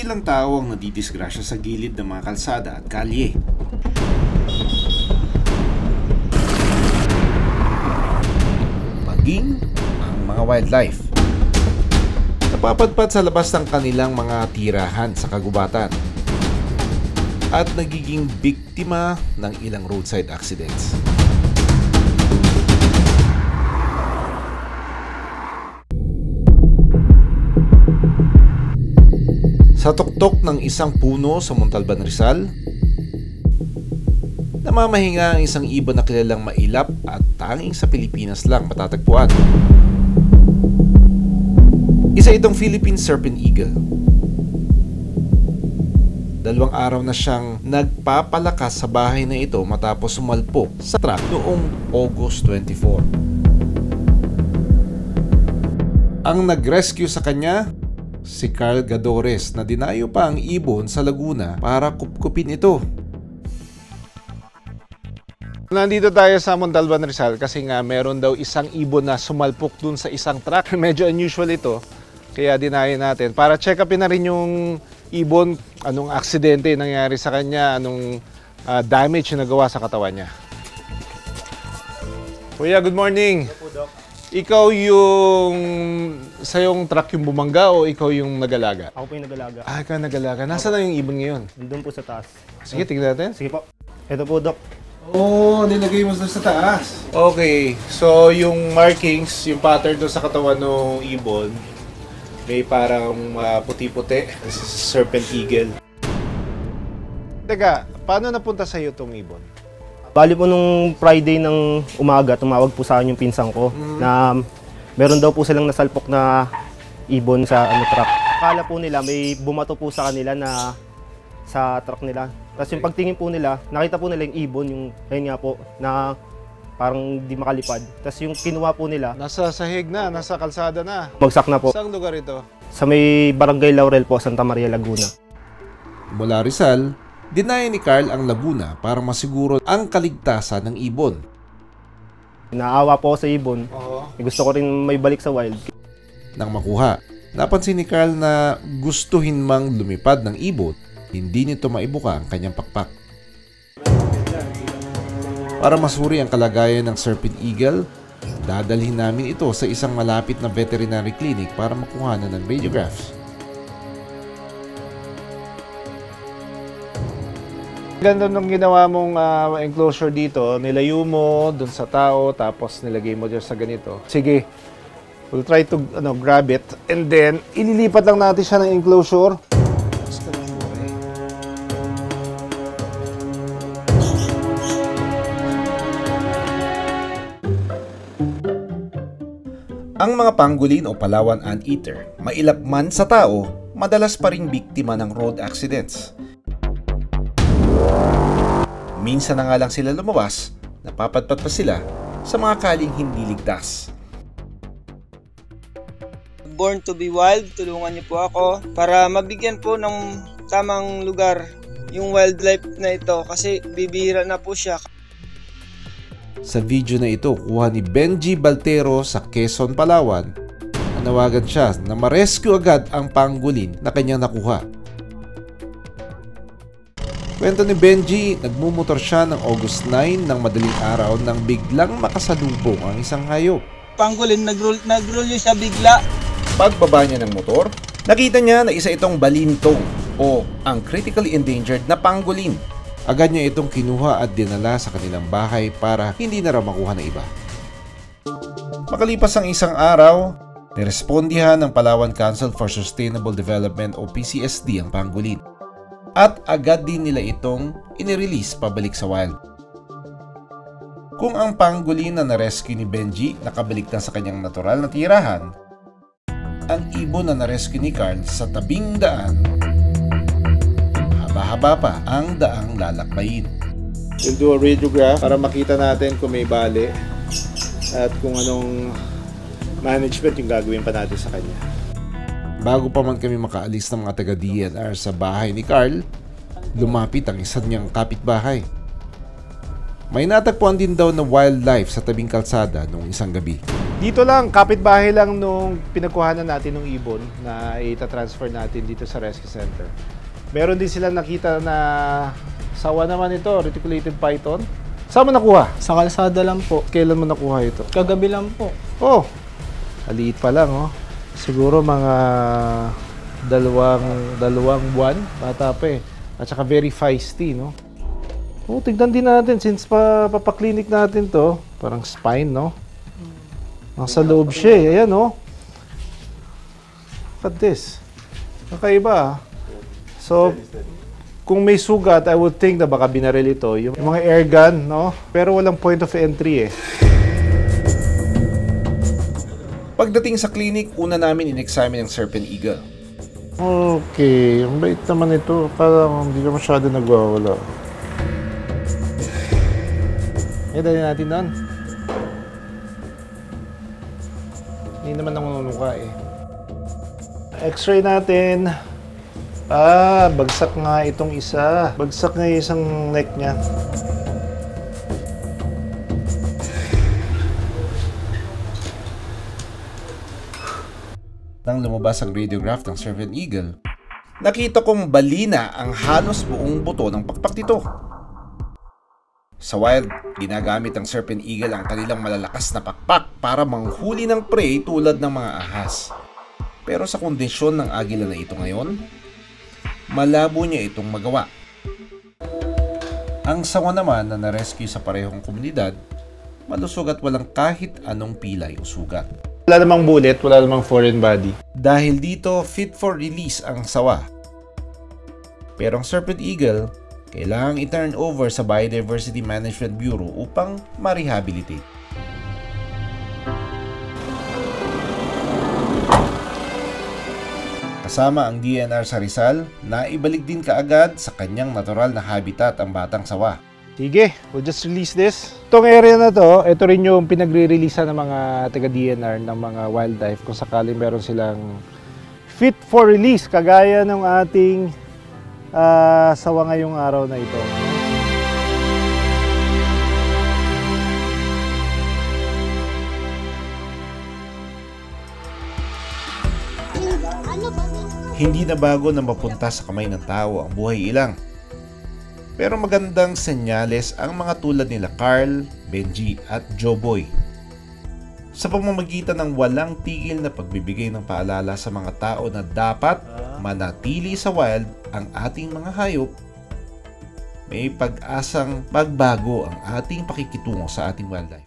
ilang tao ang nadidisgrasya sa gilid ng mga kalsada at kalye. Maging ang mga wildlife. Napapadpad sa labas ng kanilang mga tirahan sa kagubatan at nagiging biktima ng ilang roadside accidents. Sa tuktok ng isang puno sa Montalban, Rizal, namamahinga ang isang ibon na kilalang mailap at tanging sa Pilipinas lang matatagpuan. Isa itong Philippine Serpent Eagle. 2 araw na siyang nagpapalakas sa bahay na ito matapos sumalpok sa truck noong August 24. Ang nag-rescue sa kanya, si Carl Gadores, na dinayo pa ang ibon sa Laguna para kupkupin ito. Nandito tayo sa Montalban, Rizal kasi nga meron daw isang ibon na sumalpok dun sa isang truck. Medyo unusual ito, kaya dinayo natin. Para check upin na rin yung ibon, anong aksidente nangyari sa kanya, anong damage na nagawa sa katawan niya. Kuya, good morning. Opo, Doc. Ikaw yung sa yung truck yung bumangga o ikaw yung nagalaga? Ako po yung nagalaga. Ah, ikaw nagalaga. Nasaan na yung ibon ngayon? Nandun po sa taas. Sige, tignan natin. Sige po. Ito po, Doc. Oh, nilagay mo doon sa taas. Okay, so yung markings, yung pattern doon sa katawan ng ibon, may parang puti-puti, serpent eagle. Teka, paano napunta sa iyo itong ibon? Bali po nung Friday ng umaga, tumawag po sa akin yung pinsang ko na meron daw po silang nasalpok na ibon sa truck. Akala po nila may bumato po sa kanila na sa truck nila. Tapos yung pagtingin po nila, nakita po nila yung ibon, yung ayun nga po, na parang di makalipad. Tapos yung kinuha po nila, Nasa sahig na, nasa kalsada na. bagsak na po. Saang lugar ito? Sa may Barangay Laurel po, Santa Maria, Laguna. Mula Rizal, dinaya ni Carl ang Laguna para masiguro ang kaligtasan ng ibon. Naawa po ako sa ibon. Oo. Gusto ko rin may balik sa wild. Nang makuha, napansin ni Carl na gustuhin mang lumipad ng ibon, hindi nito maibuka ang kanyang pakpak. Para masuri ang kalagayan ng Serpent Eagle, dadalhin namin ito sa isang malapit na veterinary clinic para makuha na ng radiographs. Ganda nung ginawa mong enclosure dito, nilayo mo dun sa tao tapos nilagay mo dyan sa ganito. Sige, we'll try to grab it and then ililipat lang natin siya ng enclosure. Ang mga pangolin o Palawan anteater, mailap man sa tao, madalas pa ring biktima ng road accidents. Minsan na nga lang sila lumabas, napapadpad pa sila sa mga kaling hindi ligtas. Born to be Wild, tulungan niyo po ako para mabigyan po ng tamang lugar yung wildlife na ito kasi bibihira na po siya. Sa video na ito, kuha ni Benji Baltero sa Quezon, Palawan. Nanawagan siya na ma-rescue agad ang pangolin na kanyang nakuha. Kwento ni Benji, nagmumotor siya ng August 9 ng madaling araw nang biglang makasalubong ang isang hayop. Pangolin, nagroll yun siya bigla. Pagbaba niya ng motor, nakita niya na isa itong balintong o ang critically endangered na pangolin. Agad niya itong kinuha at dinala sa kanilang bahay para hindi na raw makuha ng iba. Makalipas ang isang araw, nirespondihan ng Palawan Council for Sustainable Development o PCSD ang pangolin. At agad din nila itong inirelease pabalik sa wild. Kung ang pangolin na narescue ni Benji nakabalik na sa kanyang natural na tirahan, ang ibon na narescue ni Carl sa tabing daan, haba-haba pa ang daang lalakbayin. We'll do a radiograph para makita natin kung may bali at kung anong management yung gagawin pa natin sa kanya. Bago pa man kami makaalis ng mga taga-DNR sa bahay ni Carl, lumapit ang isa niyang kapitbahay. May natagpuan din daw na wildlife sa tabing kalsada noong isang gabi. Dito lang, kapitbahay lang nung pinagkuhanan natin ng ibon na ita-transfer natin dito sa rescue center. Meron din silang nakita na sawa naman ito, reticulated python. Saan mo nakuha? Sa kalsada lang po. Kailan mo nakuha ito? Kagabi lang po. Oh, maliit pa lang oh. Siguro mga dalawang buwan, bata pa eh. At saka very feisty, no? Oh, tignan din natin since papaklinik natin to, parang spine, no? Nasa loob siya eh. Ayan, no? Look at this. Kakaiba, ah. So, kung may sugat, I would think na baka binaril ito. Yung mga air gun, no? Pero walang point of entry eh. Pagdating sa clinic, una namin in-examine ang Serpent Eagle. Okay, ang bait naman ito. Parang hindi ka masyado nagwawala. Dali natin doon. Hindi naman nangunuka eh. X-ray natin. Bagsak nga itong isa. Bagsak nga yung isang neck niya. Nang lumabas ang radiograph ng Serpent Eagle, nakita kong balina ang halos buong buto ng pakpak nito. Sa wild, ginagamit ng Serpent Eagle ang kanilang malalakas na pakpak para manghuli ng prey tulad ng mga ahas. Pero sa kondisyon ng agila na ito ngayon, malabo niya itong magawa. Ang sawa naman na na-rescue sa parehong komunidad, malusog at walang kahit anong pilay o sugat. Wala namang bullet, wala namang foreign body. Dahil dito, fit for release ang sawa. Pero ang Serpent Eagle, kailangang i-turn over sa Biodiversity Management Bureau upang ma-rehabilitate. Kasama ang DNR sa Rizal, naibalik din kaagad sa kanyang natural na habitat ang batang sawa. Sige, we'll just release this. Itong area na to, ito rin yung pinagre-releasean ng mga taga-DNR ng mga wildlife kung sakaling meron silang fit for release, kagaya ng ating sawa ngayong araw na ito. Hindi na bago na mapunta sa kamay ng tao ang buhay ilang. Pero magandang senyales ang mga tulad nila Carl, Benji at Joboy. Sa pamamagitan ng walang tigil na pagbibigay ng paalala sa mga tao na dapat manatili sa wild ang ating mga hayop, may pag-asang pagbago ang ating pakikitungo sa ating wildlife.